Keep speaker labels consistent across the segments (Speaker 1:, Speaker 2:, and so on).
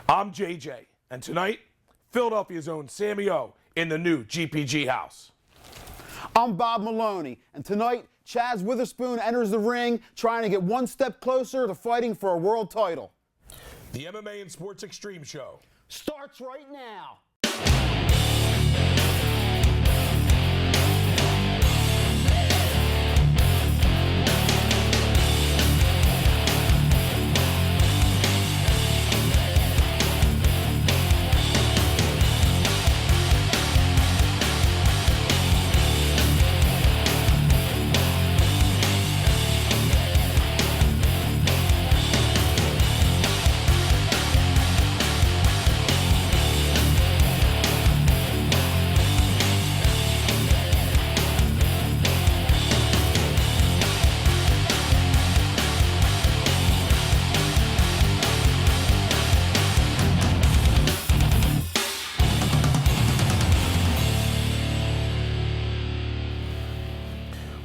Speaker 1: I'm JJ, and tonight, Philadelphia's own Sammy O in the new GPG house.
Speaker 2: I'm Bob Maloney, and tonight, Chaz Witherspoon enters the ring trying to get one step closer to fighting for a world title.
Speaker 1: The MMA and Sports Xtreme show
Speaker 2: Starts right now.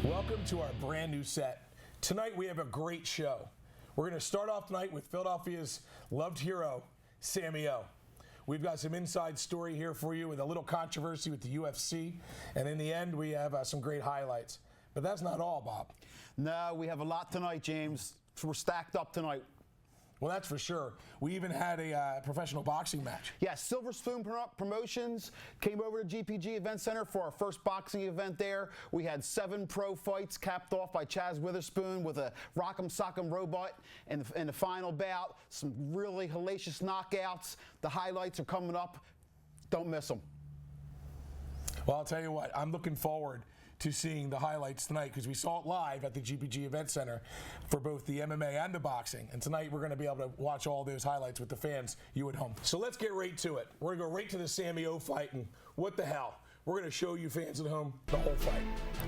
Speaker 1: Welcome to our brand new set. Tonight we have a great show. We're going to start off tonight with Philadelphia's loved hero, Sammy O. We've got some inside story here for you with a little controversy with the UFC, and in the end we have some great highlights. But that's not all, Bob.
Speaker 2: No, we have a lot tonight, James. We're stacked up tonight.
Speaker 1: Well, that's for sure. We even had a professional boxing match.
Speaker 2: Yes, Silver Spoon Promotions came over to GPG Event Center for our first boxing event there. We had 7 pro fights capped off by Chaz Witherspoon with a Rock'em Sock'em Robot in the final bout. Some really hellacious knockouts. The highlights are coming up. Don't miss them.
Speaker 1: Well, I'll tell you what, I'm looking forward to seeing the highlights tonight because we saw it live at the GPG Event Center for both the MMA and the boxing. And tonight we're going to be able to watch all those highlights with the fans, you at home. So let's get right to it. We're going to go right to the Sammy O fight, and what the hell? We're going to show you fans at home the whole fight.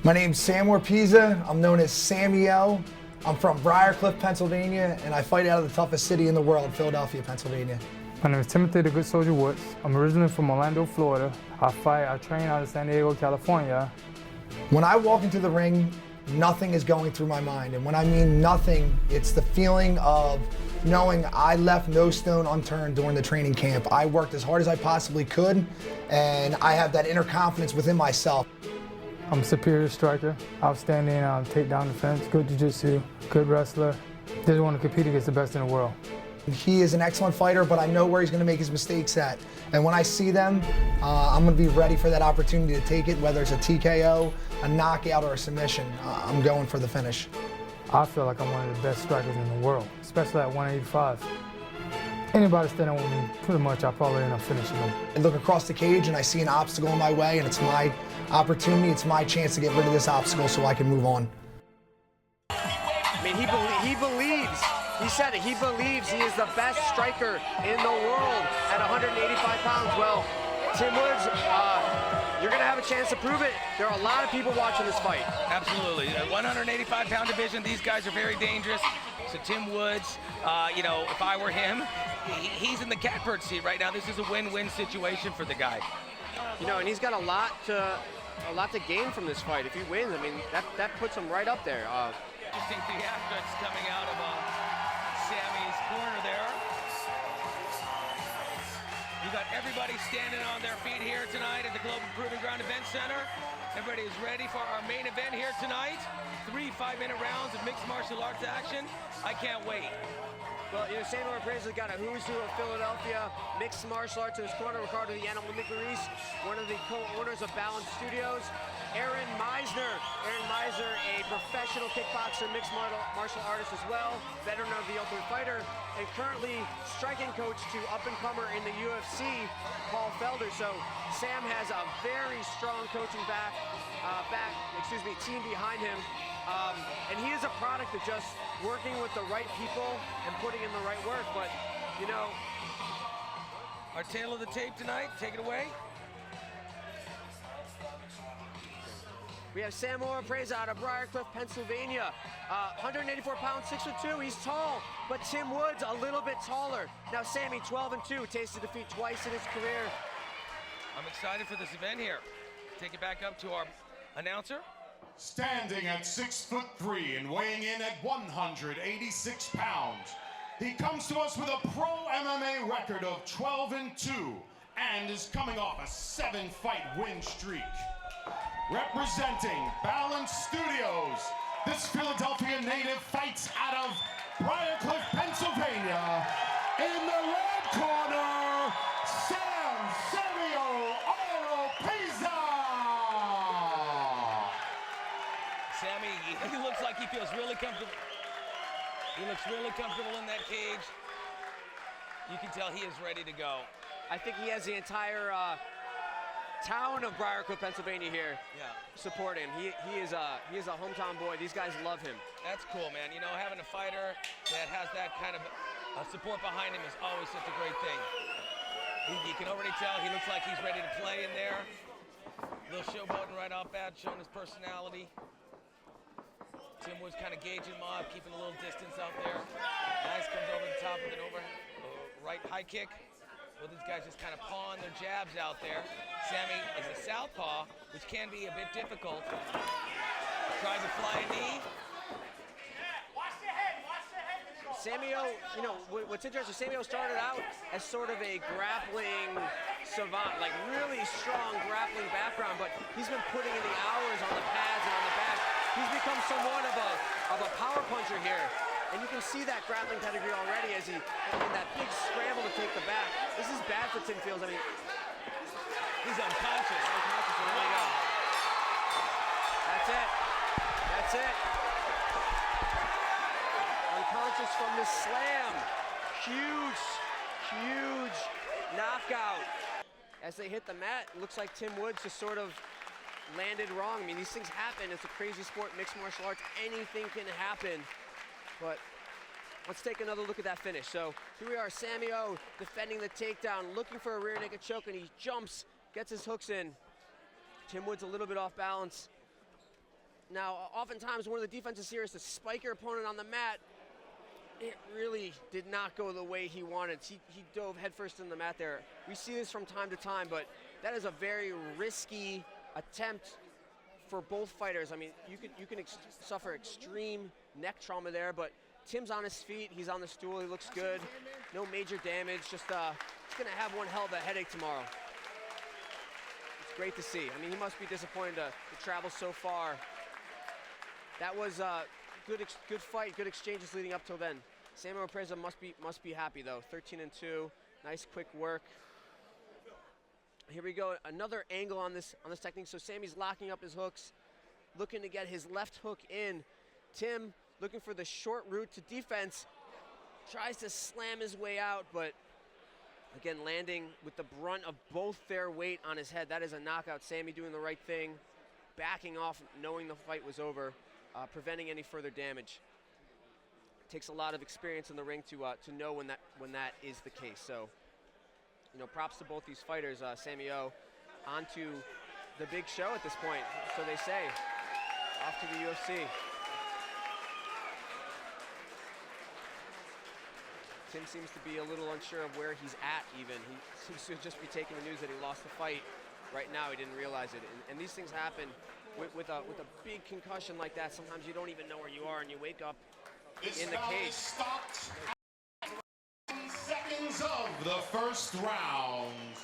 Speaker 3: My name's Sam Orpizza. I'm known as Sammy O. I'm from Briarcliff, Pennsylvania, and I fight out of the toughest city in the world, Philadelphia, Pennsylvania.
Speaker 4: My name is Timothy the Good Soldier Woods. I'm originally from Orlando, Florida. I train out of San Diego, California.
Speaker 3: When I walk into the ring, nothing is going through my mind. And when I mean nothing, it's the feeling of knowing I left no stone unturned during the training camp. I worked as hard as I possibly could, and I have that inner confidence within myself.
Speaker 4: I'm a superior striker, outstanding takedown defense, good jiu-jitsu, good wrestler. Just want to compete against the best in the world.
Speaker 3: He is an excellent fighter, but I know where he's going to make his mistakes at. And when I see them, I'm going to be ready for that opportunity to take it, whether it's a TKO, a knockout, or a submission. I'm going for the finish.
Speaker 4: I feel like I'm one of the best strikers in the world, especially at 185. Anybody standing with me, pretty much I probably end up finishing them.
Speaker 3: I look across the cage and I see an obstacle in my way, and it's my opportunity, it's my chance to get rid of this obstacle so I can move on.
Speaker 5: I mean, he believes. He said it. He believes he is the best striker in the world at 185 pounds. Well, Tim Woods, you're going to have a chance to prove it. There are a lot of people watching this fight.
Speaker 6: Absolutely. At 185-pound division, these guys are very dangerous. So Tim Woods, you know, if I were him, he's in the catbird seat right now. This is a win-win situation for the guy.
Speaker 5: You know, and he's got a lot to gain from this fight. If he wins, I mean, that puts him right up there.
Speaker 6: Interesting theatrics coming out of Sammy's corner there. You got everybody standing on their feet here tonight at the Global Proving Ground Event Center. Everybody is ready for our main event here tonight. 3 5-minute rounds of mixed martial arts action. I can't wait.
Speaker 5: Well, you know, Sammy Orpizza's got a who's who of Philadelphia mixed martial arts in his corner. Ricardo the Animal Nicoris, one of the co-owners of Balance Studios. Aaron Meisner, a professional kickboxer, mixed martial artist as well, veteran of the Ultimate Fighter, and currently striking coach to up-and-comer in the UFC, Paul Felder. So Sam has a very strong coaching team behind him. And he is a product of just working with the right people and putting in the right work. But, you know,
Speaker 6: our tale of the tape tonight, take it away.
Speaker 5: We have Sam Orpizza out of Briarcliff, Pennsylvania. 184 pounds, 6'2". He's tall, but Tim Woods a little bit taller. Now Sammy, 12-2, tasted defeat twice in his career.
Speaker 6: I'm excited for this event here. Take it back up to our announcer.
Speaker 7: Standing at 6'3" and weighing in at 186 pounds, He comes to us with a pro MMA record of 12-2 and is coming off a 7-fight win streak. Representing Balance Studios, this Philadelphia native fights out of Briarcliff, Pennsylvania. In the red corner, SAMMY Oropeza.
Speaker 6: Sammy, he looks like he feels really comfortable. He looks really comfortable in that cage. You can tell he is ready to go.
Speaker 5: I think he has the entire town of Briarcliff, Pennsylvania here supporting him. He is a hometown boy. These guys love him.
Speaker 6: That's cool, man. You know, having a fighter that has that kind of support behind him is always such a great thing. You can already tell he looks like he's ready to play in there. Little showboating right off bat, showing his personality. Tim Woods kind of gauging him up, keeping a little distance out there. Nice, comes over the top with an right high kick. Well, these guys just kind of pawing their jabs out there. Sammy is a southpaw, which can be a bit difficult. Tries to fly a knee.
Speaker 5: Sammyo, you know, what's interesting, Sammyo started out as sort of a grappling savant, like really strong grappling background, but he's been putting in the hours on the pads and on the back. He's become somewhat of a power puncher here. And you can see that grappling pedigree already as he, in that big scramble to take the back. This is bad for Tim Fields. I mean,
Speaker 6: he's unconscious.
Speaker 5: So there we go. That's it. That's it. Unconscious from the slam. Huge knockout. As they hit the mat, it looks like Tim Woods just sort of landed wrong. I mean, these things happen. It's a crazy sport, mixed martial arts. Anything can happen. But let's take another look at that finish. So here we are, Sammyo defending the takedown, looking for a rear naked choke, and he jumps, gets his hooks in. Tim Woods a little bit off balance. Now, oftentimes one of the defenses here is to spike your opponent on the mat. It really did not go the way he wanted. He dove headfirst in the mat there. We see this from time to time, but that is a very risky attempt for both fighters. I mean, you can suffer extreme neck trauma there, but Tim's on his feet, he's on the stool, he looks good. No major damage, just gonna have one hell of a headache tomorrow. It's great to see. I mean, he must be disappointed to travel so far. That was a good fight, good exchanges leading up till then. Sammy Oropeza must be happy though. 13-2, nice quick work. Here we go, another angle on this technique. So Sammy's locking up his hooks, looking to get his left hook in. Tim looking for the short route to defense, tries to slam his way out, but again, landing with the brunt of both their weight on his head. That is a knockout. Sammy doing the right thing, backing off, knowing the fight was over, preventing any further damage. It takes a lot of experience in the ring to know when that is the case. So, you know, props to both these fighters. Sammyo onto the big show at this point, so they say. Off to the UFC. Tim seems to be a little unsure of where he's at even. He seems to just be taking the news that he lost the fight. Right now, he didn't realize it. And these things happen with a big concussion like that. Sometimes you don't even know where you are and you wake up in the cage.
Speaker 7: Stopped at 10 seconds of the first round.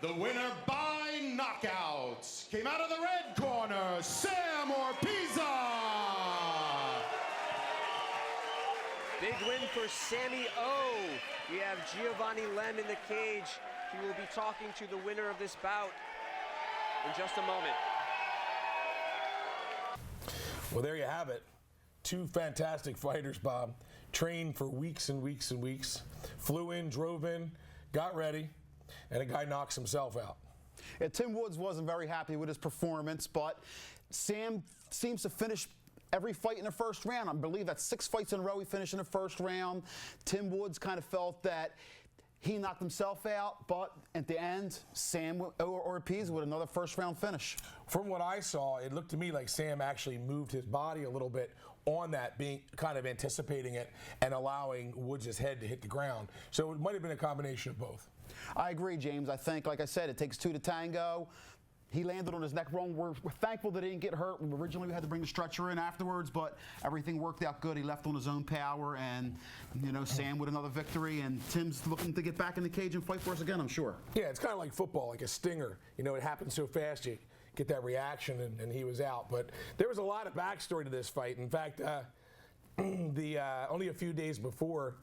Speaker 7: The winner by knockout came out of the red corner, SAMMY Oropeza.
Speaker 5: Big win for Sammy O. We have Giovanni Lem in the cage. He will be talking to the winner of this bout in just a moment.
Speaker 1: Well, there you have it. Two fantastic fighters, Bob. Trained for weeks and weeks and weeks. Flew in, drove in, got ready, and a guy knocks himself out.
Speaker 2: Yeah, Tim Woods wasn't very happy with his performance, but Sam seems to finish every fight in the first round. I believe that's 6 fights in a row he finished in the first round. Tim Woods kind of felt that he knocked himself out, but at the end, SAMMY Oropeza with another first-round finish.
Speaker 1: From what I saw, it looked to me like Sam actually moved his body a little bit on that, being kind of anticipating it and allowing Woods' head to hit the ground. So it might have been a combination of both.
Speaker 2: I agree, James. I think, like I said, it takes 2 to tango. He landed on his neck wrong. We're thankful that he didn't get hurt. Originally, we had to bring the stretcher in afterwards, but everything worked out good. He left on his own power, and, you know, Sam with another victory, and Tim's looking to get back in the cage and fight for us again, I'm sure.
Speaker 1: Yeah, it's kind of like football, like a stinger. You know, it happens so fast, you get that reaction, and he was out. But there was a lot of backstory to this fight. In fact, only a few days before,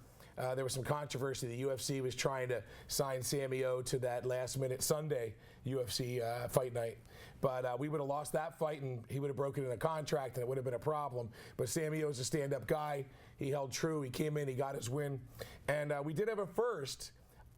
Speaker 1: there was some controversy. The UFC was trying to sign Sammy O to that last-minute Sunday UFC fight night. But we would have lost that fight, and he would have broken in a contract, and it would have been a problem. But Sammy O is a stand-up guy. He held true. He came in. He got his win. And we did have a first,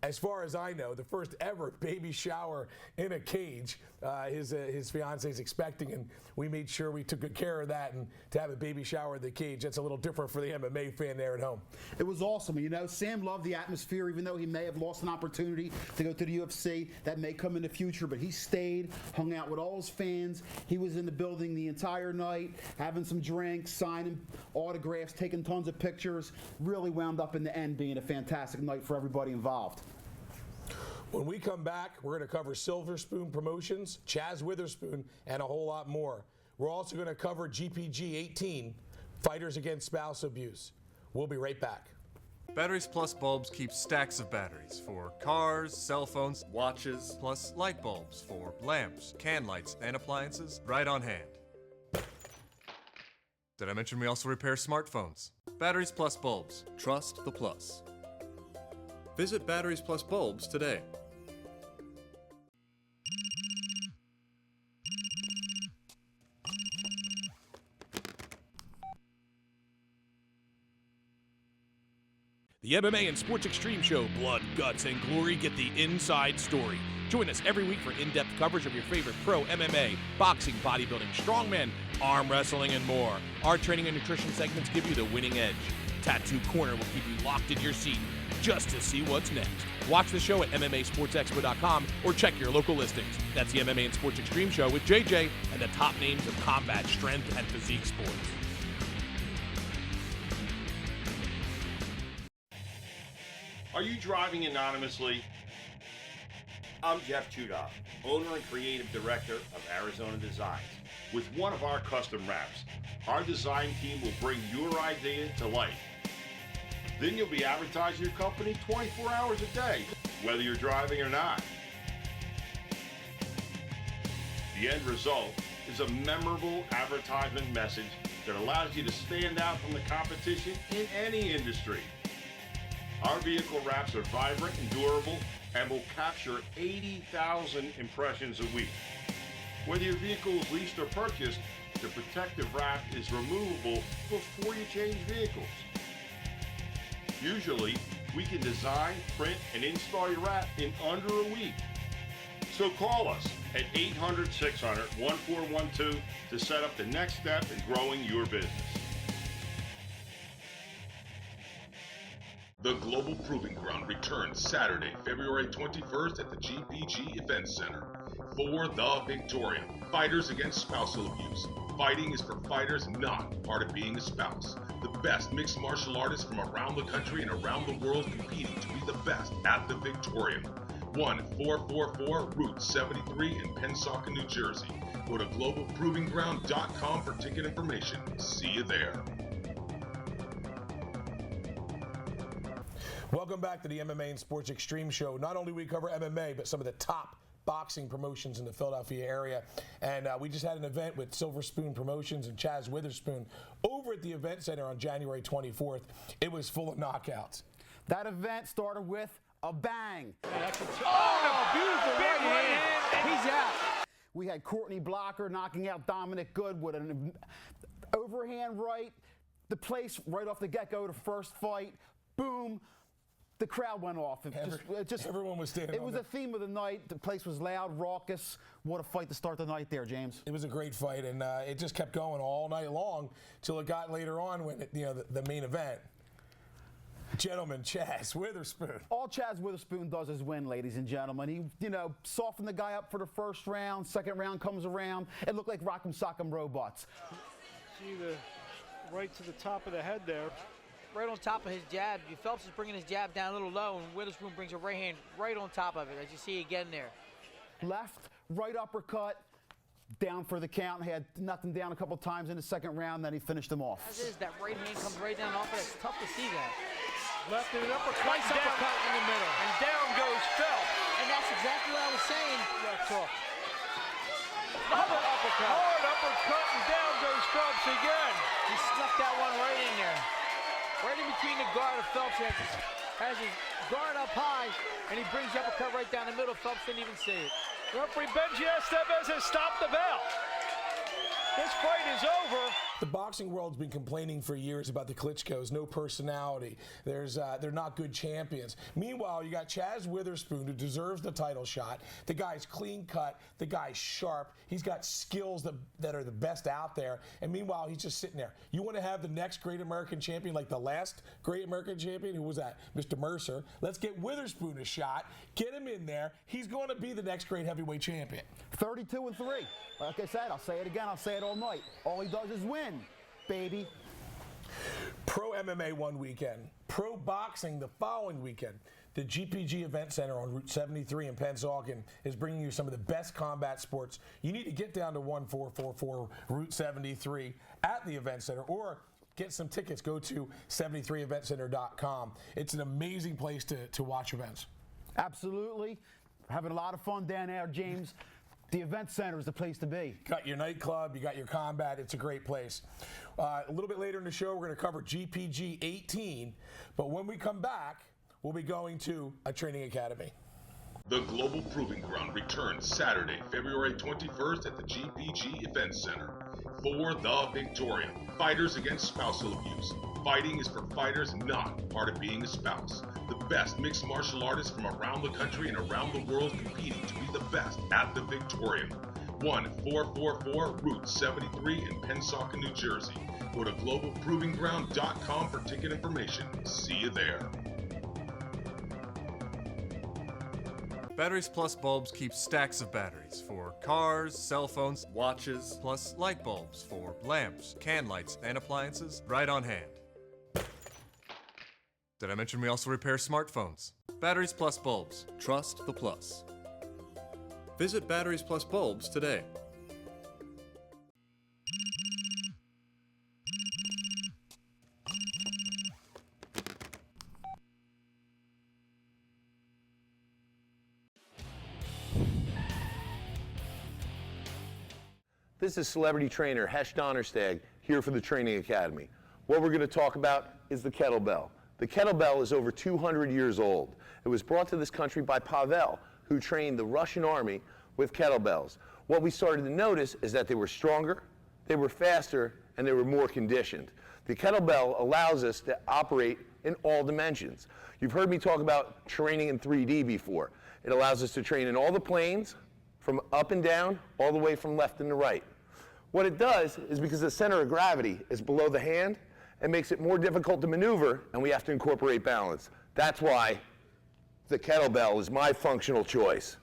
Speaker 1: as far as I know, the first ever baby shower in a cage. His fiance is expecting, and we made sure we took good care of that. And to have a baby shower in the cage, that's a little different for the MMA fan there at home.
Speaker 2: It was awesome. You know, Sam loved the atmosphere, even though he may have lost an opportunity to go to the UFC. That may come in the future, but he stayed, hung out with all his fans. He was in the building the entire night, having some drinks, signing autographs, taking tons of pictures. Really wound up in the end being a fantastic night for everybody involved.
Speaker 1: When we come back, we're going to cover Silver Spoon Promotions, Chaz Witherspoon, and a whole lot more. We're also going to cover GPG 18, Fighters Against Spouse Abuse. We'll be right back.
Speaker 8: Batteries Plus bulbs keep stacks of batteries for cars, cell phones, watches, plus light bulbs for lamps, can lights, and appliances right on hand. Did I mention we also repair smartphones? Batteries Plus bulbs. Trust the plus. Visit Batteries Plus bulbs today.
Speaker 9: The MMA and Sports Extreme Show, Blood, Guts, and Glory get the inside story. Join us every week for in-depth coverage of your favorite pro MMA, boxing, bodybuilding, strongman, arm wrestling, and more. Our training and nutrition segments give you the winning edge. Tattoo Corner will keep you locked in your seat just to see what's next. Watch the show at MMASportsExpo.com or check your local listings. That's the MMA and Sports Extreme Show with JJ and the top names of combat, strength, and physique sports.
Speaker 7: Are you driving anonymously?
Speaker 10: I'm Jeff Chudoff, owner and creative director of Arizona Designs.
Speaker 7: With one of our custom wraps, our design team will bring your idea to life. Then you'll be advertising your company 24 hours a day, whether you're driving or not. The end result is a memorable advertisement message that allows you to stand out from the competition in any industry. Our vehicle wraps are vibrant and durable and will capture 80,000 impressions a week. Whether your vehicle is leased or purchased, the protective wrap is removable before you change vehicles. Usually, we can design, print, and install your wrap in under a week. So call us at 800-600-1412 to set up the next step in growing your business.
Speaker 11: The Global Proving Ground returns Saturday, February 21st at the GPG Event Center for the Victoria. Fighters Against Spousal Abuse. Fighting is for fighters not part of being a spouse. The best mixed martial artists from around the country and around the world competing to be the best at the Victoria. 1444 Route 73 in Pensacola, New Jersey. Go to globalprovingground.com for ticket information. See you there.
Speaker 1: Welcome back to the MMA and Sports Extreme Show. Not only do we cover MMA, but some of the top boxing promotions in the Philadelphia area. And we just had an event with Silver Spoon Promotions and Chaz Witherspoon over at the event center on January 24th. It was full of knockouts.
Speaker 2: That event started with a bang.
Speaker 6: Oh, beautiful right hand. He's out.
Speaker 2: We had Courtney Blocker knocking out Dominic Good with an overhand right. The place right off the get-go, the first fight, boom. The crowd went off.
Speaker 1: Everyone was standing.
Speaker 2: It was a theme of the night. The place was loud, raucous. What a fight to start the night there, James.
Speaker 1: It was a great fight, and it just kept going all night long till it got later on when the main event. Gentlemen, Chaz Witherspoon.
Speaker 2: All Chaz Witherspoon does is win, ladies and gentlemen. He, softened the guy up for the first round. Second round comes around. It looked like Rock'em Sock'em robots.
Speaker 12: See the right to the top of the head there.
Speaker 5: Right on top of his jab. Phelps is bringing his jab down a little low, and Witherspoon brings a right hand right on top of it, as you see again there.
Speaker 2: Left, right uppercut, down for the count. He had knocked him down a couple times in the second round, then he finished him off.
Speaker 13: As is, that right hand comes right down off it. It's tough to see that.
Speaker 12: Left and uppercut.
Speaker 13: Nice uppercut in the middle.
Speaker 12: And down goes Phelps.
Speaker 13: And that's exactly what I was saying.
Speaker 12: Left hook. Another uppercut. Hard uppercut, and down goes Phelps again.
Speaker 13: He snuck that one right in there. Right in between the guard of Phelps. Has his guard up high, and he brings the uppercut right down the middle. Phelps didn't even see it.
Speaker 12: Referee Benji Estevez has stopped the bell. This fight is over.
Speaker 1: The boxing world's been complaining for years about the Klitschko's, no personality. They're not good champions. Meanwhile, you got Chaz Witherspoon, who deserves the title shot. The guy's clean cut. The guy's sharp. He's got skills that are the best out there. And meanwhile, he's just sitting there. You want to have the next great American champion, like the last great American champion? Who was that? Mr. Mercer. Let's get Witherspoon a shot. Get him in there. He's going to be the next great heavyweight champion.
Speaker 2: 32-3. Like I said, I'll say it again. I'll say it all night. All he does is win, baby.
Speaker 1: Pro MMA one weekend, pro boxing the following weekend. The GPG Event Center on Route 73 in Pennsauken is bringing you some of the best combat sports. You need to get down to 1444 Route 73 at the Event Center, or get some tickets. Go to 73eventcenter.com. It's an amazing place to watch events.
Speaker 2: Absolutely. Having a lot of fun down there, James. The Event Center is the place to be.
Speaker 1: Got your nightclub, you got your combat. It's a great place. A little bit later in the show, we're going to cover GPG 18. But when we come back, we'll be going to a training academy.
Speaker 11: The Global Proving Ground returns Saturday, February 21st at the GPG Event Center for the Victoria. Fighters against spousal abuse. Fighting is for fighters not part of being a spouse. The best mixed martial artists from around the country and around the world competing to be the best at the Victoria. 1444 Route 73 in Pennsauken, New Jersey. Go to globalprovingground.com for ticket information. See you there.
Speaker 8: Batteries Plus bulbs keep stacks of batteries for cars, cell phones, watches, plus light bulbs for lamps, can lights, and appliances right on hand. Did I mention we also repair smartphones? Batteries Plus bulbs. Trust the plus. Visit Batteries Plus bulbs today.
Speaker 14: This is celebrity trainer Hesh Donnerstag here for the Training Academy. What we're going to talk about is the kettlebell. The kettlebell is over 200 years old. It was brought to this country by Pavel, who trained the Russian army with kettlebells. What we started to notice is that they were stronger, they were faster, and they were more conditioned. The kettlebell allows us to operate in all dimensions. You've heard me talk about training in 3D before. It allows us to train in all the planes, from up and down, all the way from left and to right. What it does is, because the center of gravity is below the hand, it makes it more difficult to maneuver, and we have to incorporate balance. That's why the kettlebell is my functional choice.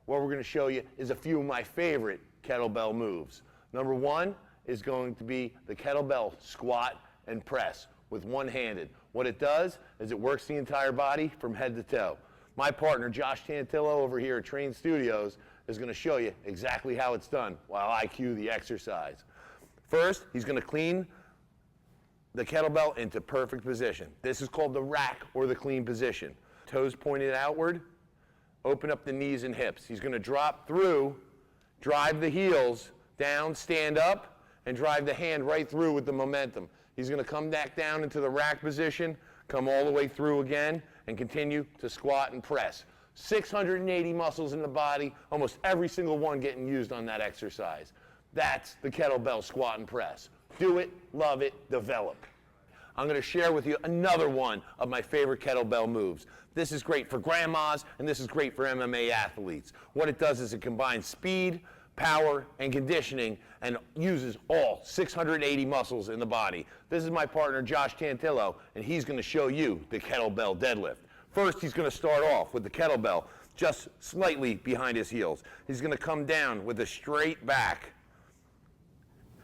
Speaker 14: What we're going to show you is a few of my favorite kettlebell moves. Number one is going to be the kettlebell squat and press with one-handed. What it does is it works the entire body from head to toe. My partner, Josh Tantillo, over here at Train Studios, is going to show you exactly how it's done while I cue the exercise. First, he's going to clean the kettlebell into perfect position. This is called the rack or the clean position. Toes pointed outward, open up the knees and hips. He's going to drop through, drive the heels down, stand up, and drive the hand right through with the momentum. He's going to come back down into the rack position, come all the way through again, and continue to squat and press. 680 muscles in the body, almost every single one getting used on that exercise. That's the kettlebell squat and press. Do it, love it, develop. I'm going to share with you another one of my favorite kettlebell moves. This is great for grandmas, and this is great for MMA athletes. What it does is it combines speed, power, and conditioning, and uses all 680 muscles in the body. This is my partner, Josh Tantillo, and he's going to show you the kettlebell deadlift. First, he's going to start off with the kettlebell just slightly behind his heels. He's going to come down with a straight back.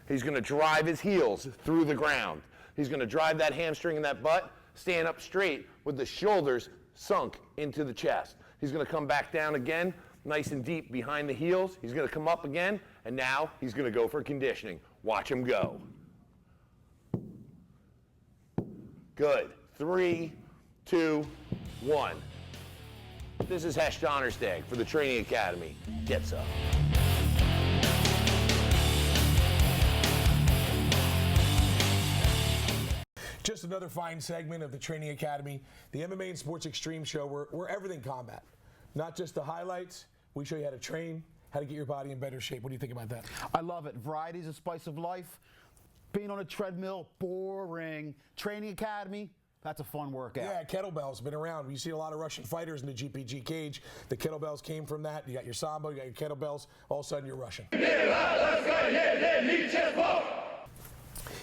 Speaker 14: He's going to drive his heels through the ground. He's going to drive that hamstring and that butt, stand up straight with the shoulders sunk into the chest. He's going to come back down again, nice and deep behind the heels. He's going to come up again, and now he's going to go for conditioning. Watch him go. Good. 3, 2, 1. This is Hesh Donnerstag for the Training Academy. Get some.
Speaker 1: Just another fine segment of the Training Academy, the MMA and Sports Extreme show. We're everything combat. Not just the highlights. We show you how to train, how to get your body in better shape. What do you think about that?
Speaker 2: I love it. Variety is a spice of life. Being on a treadmill, boring. Training Academy, that's a fun workout.
Speaker 1: Yeah, kettlebells been around. You see a lot of Russian fighters in the GPG cage. The kettlebells came from that. You got your sambo, you got your kettlebells. All of a sudden, you're Russian.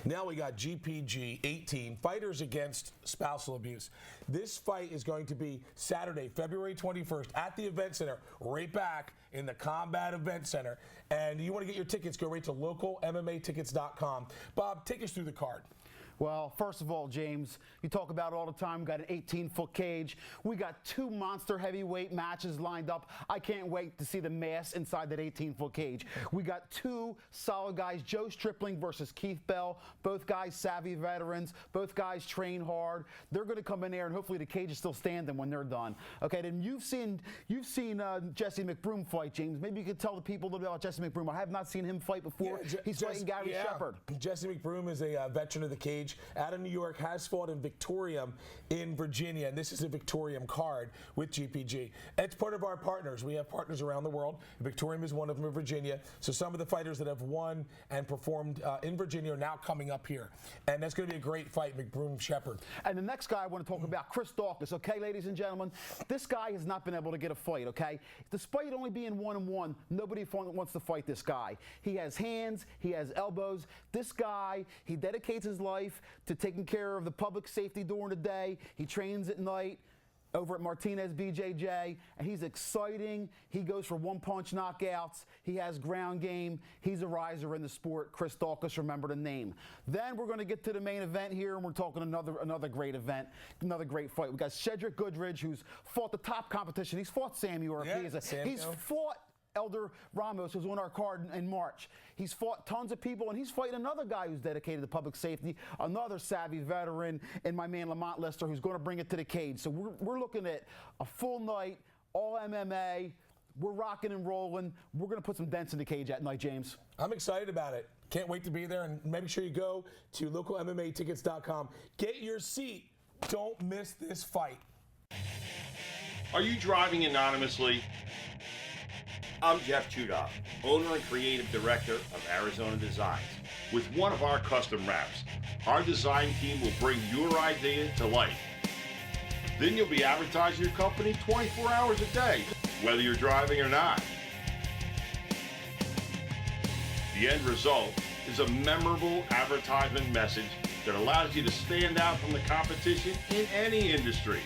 Speaker 1: Now we got GPG 18, Fighters Against Spousal Abuse. This fight is going to be Saturday, February 21st at the Event Center, right back in the Combat Event Center. And you want to get your tickets, go right to localmmatickets.com. Bob, take us through the card.
Speaker 2: Well, first of all, James, you talk about it all the time. We got an 18-foot cage. We got 2 monster heavyweight matches lined up. I can't wait to see the mass inside that 18-foot cage. We got 2 solid guys, Joe Stripling versus Keith Bell. Both guys savvy veterans. Both guys train hard. They're going to come in there, and hopefully the cage is still standing when they're done. Okay, then you've seen Jesse McBroom fight, James. Maybe you could tell the people a little bit about Jesse McBroom. I have not seen him fight before.
Speaker 1: Yeah,
Speaker 2: He's fighting Gary Shepard.
Speaker 1: Jesse McBroom is a veteran of the cage. Out of New York, has fought in Victorium in Virginia, and this is a Victorium card with GPG. It's part of our partners. We have partners around the world. Victorium is one of them in Virginia. So some of the fighters that have won and performed in Virginia are now coming up here. And that's going to be a great fight, McBroom Shepard.
Speaker 2: And the next guy I want to talk about, Chris Dawkins. Okay, ladies and gentlemen, this guy has not been able to get a fight, okay? Despite only being 1-1, nobody wants to fight this guy. He has hands, he has elbows. This guy, he dedicates his life to taking care of the public safety during the day. He trains at night over at Martinez BJJ, and he's exciting. He goes for one-punch knockouts. He has ground game. He's a riser in the sport. Chris Dawkins, remember the name. Then we're going to get to the main event here, and we're talking another great event, another great fight. We got Cedric Goodridge, who's fought the top competition. He's fought Sammy Ortiz. He's fought Elder Ramos, who's on our card in March. He's fought tons of people, and he's fighting another guy who's dedicated to public safety, another savvy veteran, and my man Lamont Lister, who's going to bring it to the cage. So we're looking at a full night, all MMA. We're rocking and rolling. We're going to put some dents in the cage that night, James.
Speaker 1: I'm excited about it. Can't wait to be there, and make sure you go to localmmatickets.com. Get your seat. Don't miss this fight.
Speaker 10: Are you driving anonymously? I'm Jeff Chudoff, owner and creative director of Arizona Designs. With one of our custom wraps, our design team will bring your idea to life. Then you'll be advertising your company 24 hours a day, whether you're driving or not. The end result is a memorable advertisement message that allows you to stand out from the competition in any industry.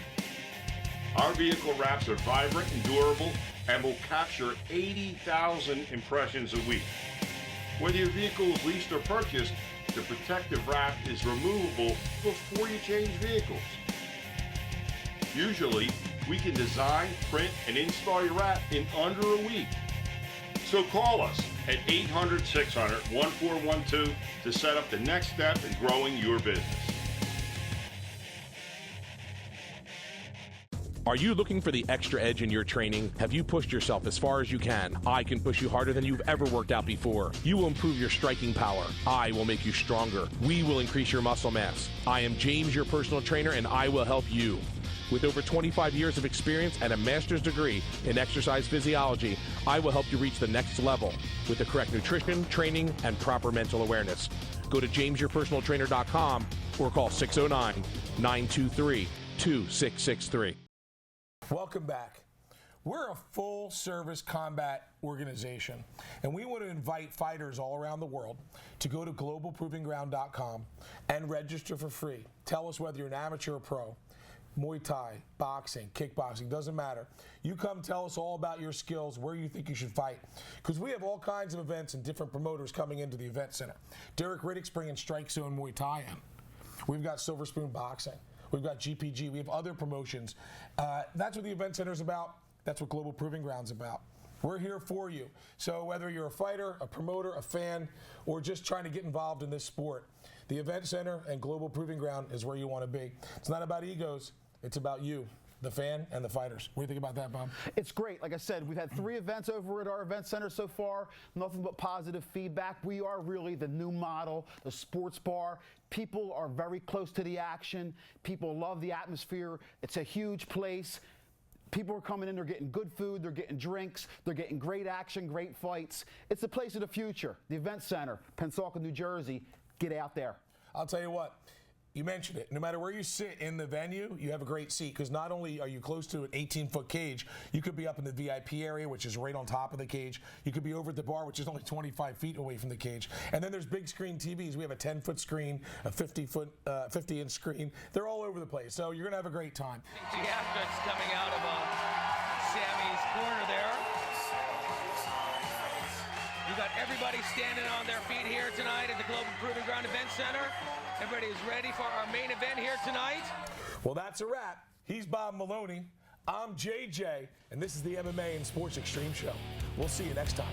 Speaker 10: Our vehicle wraps are vibrant and durable and will capture 80,000 impressions a week. Whether your vehicle is leased or purchased, the protective wrap is removable before you change vehicles. Usually, we can design, print, and install your wrap in under a week. So call us at 800-600-1412 to set up the next step in growing your business.
Speaker 9: Are you looking for the extra edge in your training? Have you pushed yourself as far as you can? I can push you harder than you've ever worked out before. You will improve your striking power. I will make you stronger. We will increase your muscle mass. I am James, your personal trainer, and I will help you. With over 25 years of experience and a master's degree in exercise physiology, I will help you reach the next level with the correct nutrition, training, and proper mental awareness. Go to jamesyourpersonaltrainer.com or call 609-923-2663.
Speaker 1: Welcome back. We're a full-service combat organization, and we want to invite fighters all around the world to go to globalprovingground.com and register for free. Tell us whether you're an amateur or pro. Muay Thai, boxing, kickboxing, doesn't matter. You come tell us all about your skills, where you think you should fight. Because we have all kinds of events and different promoters coming into the event center. Derek Riddick's bringing Strike Zone Muay Thai in. We've got Silver Spoon Boxing. We've got GPG. We have other promotions. That's what the event center is about. That's what Global Proving Ground's about. We're here for you. So whether you're a fighter, a promoter, a fan, or just trying to get involved in this sport, the Event Center and Global Proving Ground is where you want to be. It's not about egos. It's about you, the fan and the fighters. What do you think about that, Bob?
Speaker 2: It's great. Like I said, we've had 3 events over at our event center so far. Nothing but positive feedback. We are really the new model, the sports bar. People are very close to the action. People love the atmosphere. It's a huge place. People are coming in, they're getting good food, they're getting drinks, they're getting great action, great fights. It's the place of the future. The Event Center, Pensacola, New Jersey. Get out there.
Speaker 1: I'll tell you what. You mentioned it. No matter where you sit in the venue, you have a great seat because not only are you close to an 18-foot cage, you could be up in the VIP area, which is right on top of the cage. You could be over at the bar, which is only 25 feet away from the cage. And then there's big screen TVs. We have a 10-foot screen, a 50-inch screen. They're all over the place. So you're going to have a great time.
Speaker 6: Theatrics coming out of Sammy's corner there. You got everybody standing on their feet here tonight at the Global Proving Ground Event Center. Everybody is ready for our main event here tonight.
Speaker 1: Well, that's a wrap. He's Bob Maloney. I'm JJ, and this is the MMA and Sports Extreme Show. We'll see you next time.